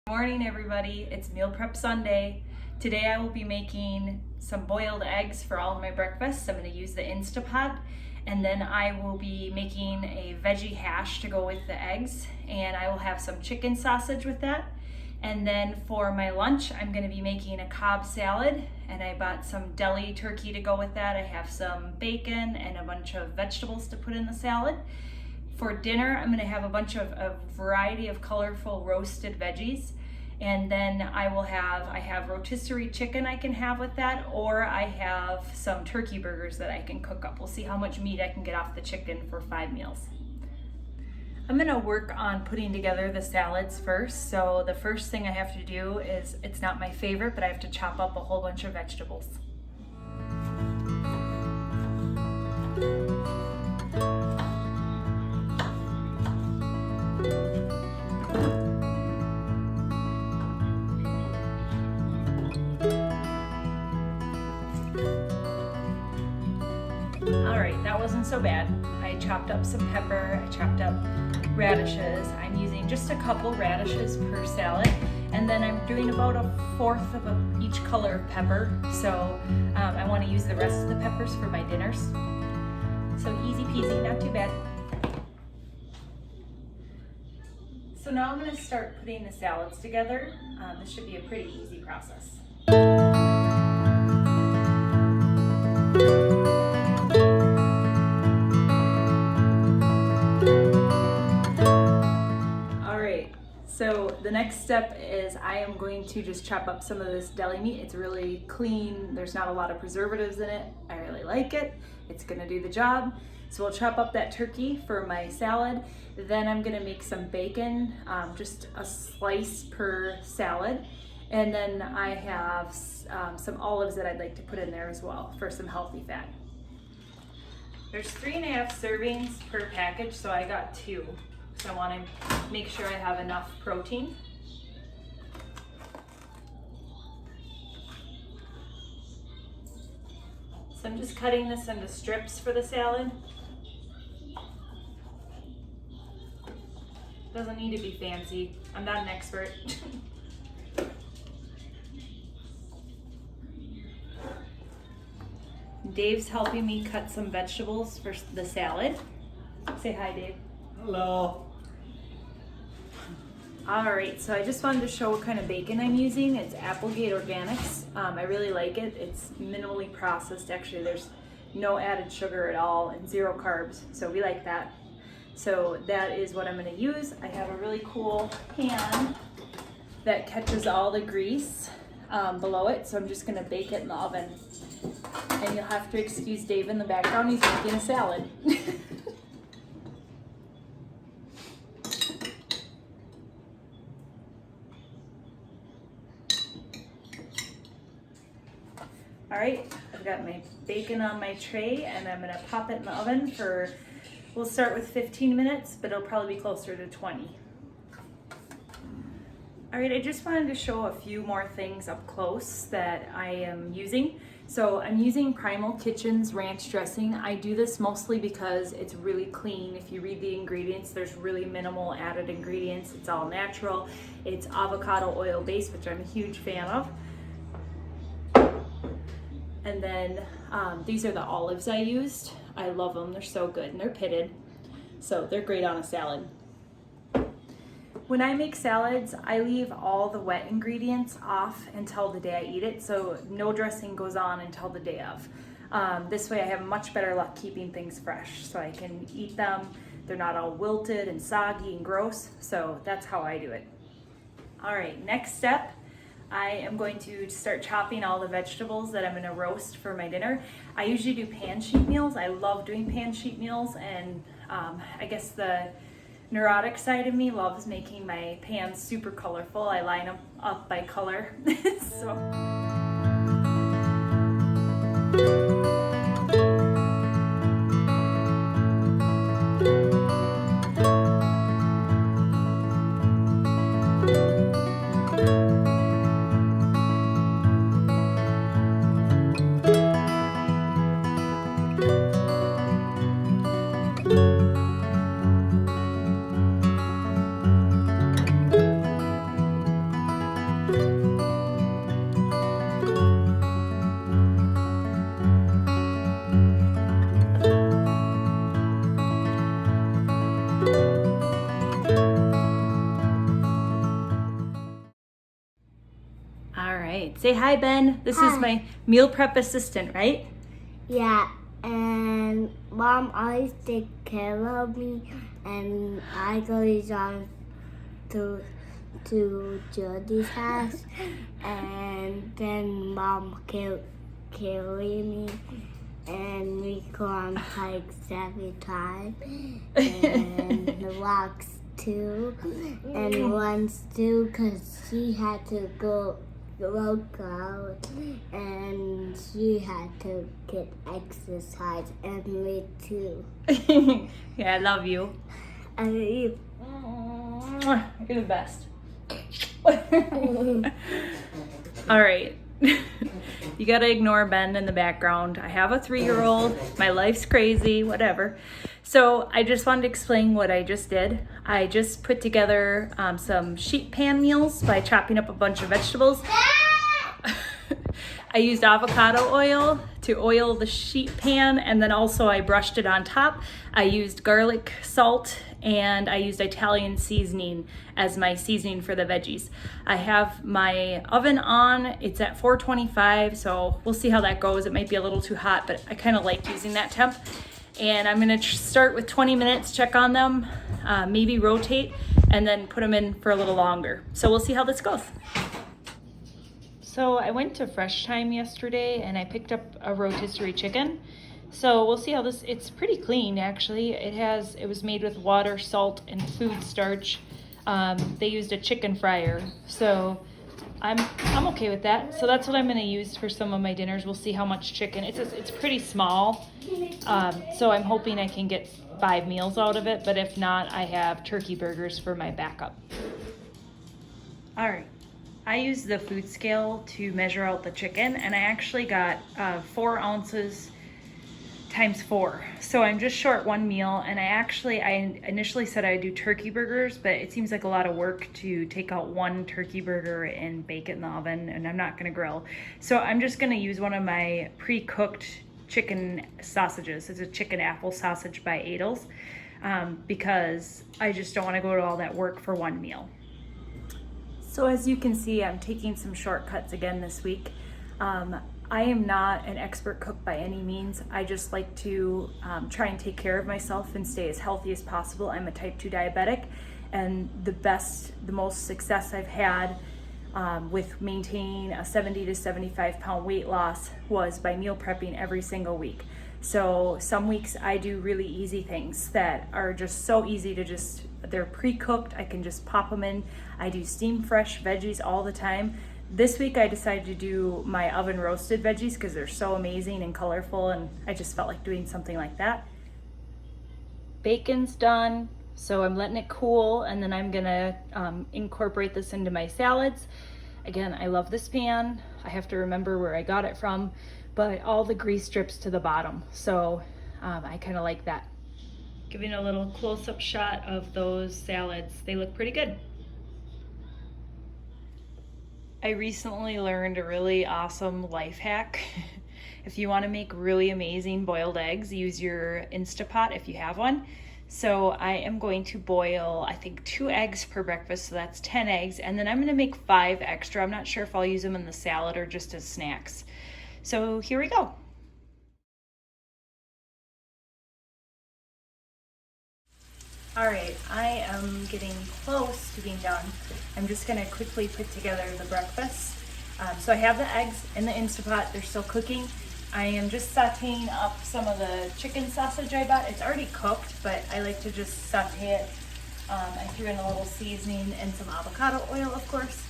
Morning everybody, it's Meal Prep Sunday. Today I will be making some boiled eggs for all of my breakfasts. I'm going to use the Instapot, and then I will be making a veggie hash to go with the eggs, and I will have some chicken sausage with that. And then for my lunch I'm going to be making a Cobb salad, and I bought some deli turkey to go with that. I have some bacon and a bunch of vegetables to put in the salad. For dinner, I'm going to have a variety of colorful roasted veggies. And then I have rotisserie chicken I can have with that, or I have some turkey burgers that I can cook up. We'll see how much meat I can get off the chicken for 5 meals. I'm going to work on putting together the salads first. So the first thing I have to do is, it's not my favorite, but I have to chop up a whole bunch of vegetables. Alright, that wasn't so bad. I chopped up some pepper, I chopped up radishes. I'm using just a couple radishes per salad, and then I'm doing about 1/4 of each color of pepper. So I want to use the rest of the peppers for my dinners. So easy peasy, not too bad. So now I'm going to start putting the salads together. This should be a pretty easy process. So the next step is I am going to just chop up some of this deli meat. It's really clean. There's not a lot of preservatives in it. I really like it. It's gonna do the job. So we'll chop up that turkey for my salad. Then I'm gonna make some bacon, just a slice per salad. And then I have some olives that I'd like to put in there as well for some healthy fat. There's 3.5 servings per package, so I got 2. So I want to make sure I have enough protein. So I'm just cutting this into strips for the salad. Doesn't need to be fancy. I'm not an expert. Dave's helping me cut some vegetables for the salad. Say hi, Dave. Hello. Alright, so I just wanted to show what kind of bacon I'm using. It's Applegate Organics. I really like it. It's minimally processed. Actually, there's no added sugar at all and 0 carbs, so we like that. So that is what I'm going to use. I have a really cool pan that catches all the grease below it, so I'm just going to bake it in the oven. And you'll have to excuse Dave in the background. He's making a salad. Alright, I've got my bacon on my tray, and I'm going to pop it in the oven for, we'll start with 15 minutes, but it'll probably be closer to 20. Alright, I just wanted to show a few more things up close that I am using. So I'm using Primal Kitchen's ranch dressing. I do this mostly because it's really clean. If you read the ingredients, there's really minimal added ingredients. It's all natural. It's avocado oil based, which I'm a huge fan of. And then these are the olives I used. I love them, they're so good, and they're pitted. So they're great on a salad. When I make salads, I leave all the wet ingredients off until the day I eat it, so no dressing goes on until the day of. This way I have much better luck keeping things fresh, so I can eat them. They're not all wilted and soggy and gross, so that's how I do it. All right, next step. I am going to start chopping all the vegetables that I'm going to roast for my dinner. I usually do pan sheet meals. I love doing pan sheet meals, and I guess the neurotic side of me loves making my pans super colorful. I line them up by color. Say hi, Ben. This is my meal prep assistant, right? Yeah, and Mom always takes care of me, and I go down to Jody's house, and then Mom carry me, and we go on hikes every time, and walks too, and runs too, because she had to go work out, and she had to get exercise, and me too. Yeah, I love you. I eat. You're the best. All right. You gotta ignore Ben in the background. I have a 3-year-old. My life's crazy, whatever. So I just wanted to explain what I just did. I just put together some sheet pan meals by chopping up a bunch of vegetables. I used avocado oil to oil the sheet pan, and then also I brushed it on top. I used garlic, salt, and I used Italian seasoning as my seasoning for the veggies. I have my oven on. It's at 425, so we'll see how that goes. It might be a little too hot, but I kind of like using that temp. And I'm gonna start with 20 minutes, check on them, maybe rotate, and then put them in for a little longer. So we'll see how this goes. So I went to Fresh Time yesterday and I picked up a rotisserie chicken. So we'll see how this, it's pretty clean actually. It was made with water, salt, and food starch. They used a chicken fryer. So I'm okay with that. So that's what I'm gonna use for some of my dinners. We'll see how much chicken. It's pretty small. So I'm hoping I can get 5 meals out of it, but if not, I have turkey burgers for my backup. All right. I used the food scale to measure out the chicken, and I actually got 4 ounces times 4. So I'm just short 1 meal, and I initially said I'd do turkey burgers, but it seems like a lot of work to take out 1 turkey burger and bake it in the oven, and I'm not gonna grill. So I'm just gonna use one of my pre-cooked chicken sausages. It's a chicken apple sausage by Adel's, because I just don't wanna go to all that work for 1 meal. So as you can see, I'm taking some shortcuts again this week. I am not an expert cook by any means. I just like to try and take care of myself and stay as healthy as possible. I'm a type 2 diabetic, and the most success I've had with maintaining a 70 to 75 pound weight loss was by meal prepping every single week. So some weeks I do really easy things that are just so easy to they're pre-cooked. I can just pop them in. I do steam fresh veggies all the time. This week I decided to do my oven roasted veggies because they're so amazing and colorful, and I just felt like doing something like that. Bacon's done, so I'm letting it cool, and then I'm gonna incorporate this into my salads. Again, I love this pan. I have to remember where I got it from, but all the grease drips to the bottom, so I kind of like that. Giving a little close-up shot of those salads. They look pretty good. I recently learned a really awesome life hack. If you want to make really amazing boiled eggs, use your Instapot if you have one. So I am going to boil, I think, 2 eggs per breakfast, so that's 10 eggs, and then I'm going to make 5 extra. I'm not sure if I'll use them in the salad or just as snacks. So here we go. All right, I am getting close to being done. I'm just gonna quickly put together the breakfast. So I have the eggs in the Instapot, they're still cooking. I am just sauteing up some of the chicken sausage I bought. It's already cooked, but I like to just saute it. I threw in a little seasoning and some avocado oil, of course.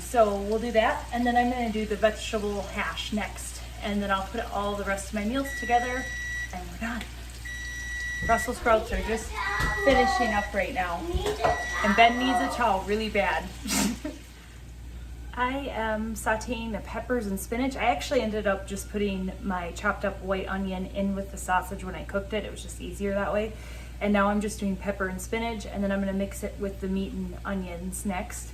So we'll do that, and then I'm gonna do the vegetable hash next, and then I'll put all the rest of my meals together, and we're done. Brussels sprouts are just finishing up right now. And Ben needs a towel really bad. I am sauteing the peppers and spinach. I actually ended up just putting my chopped up white onion in with the sausage when I cooked it. It was just easier that way. And now I'm just doing pepper and spinach, and then I'm gonna mix it with the meat and onions next.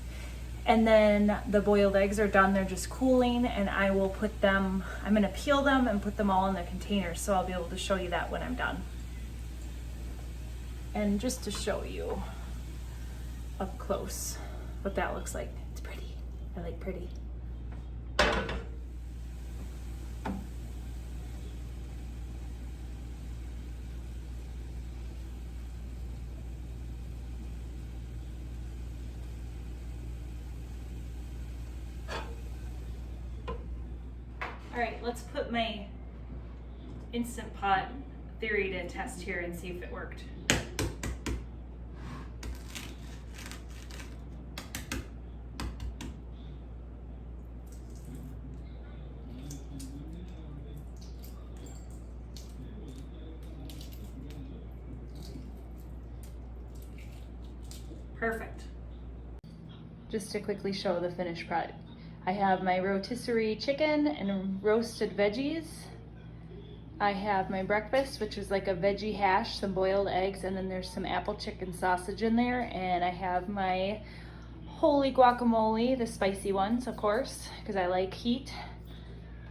And then the boiled eggs are done. They're just cooling, and I will put them, I'm gonna peel them and put them all in the containers, so I'll be able to show you that when I'm done. And just to show you up close what that looks like. It's pretty. I like pretty. All right, let's put my Instant Pot theory to test here and see if it worked. Perfect. Just to quickly show the finished product. I have my rotisserie chicken and roasted veggies. I have my breakfast, which is like a veggie hash, some boiled eggs, and then there's some apple chicken sausage in there. And I have my holy guacamole, the spicy ones, of course, because I like heat.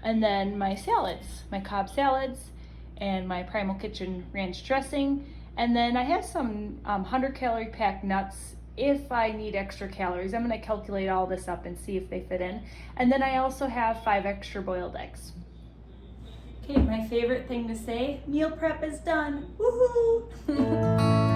And then my salads, my Cobb salads, and my Primal Kitchen ranch dressing. And then I have some 100-calorie packed nuts if I need extra calories. I'm gonna calculate all this up and see if they fit in. And then I also have 5 extra boiled eggs. Okay, my favorite thing to say, meal prep is done. Woohoo!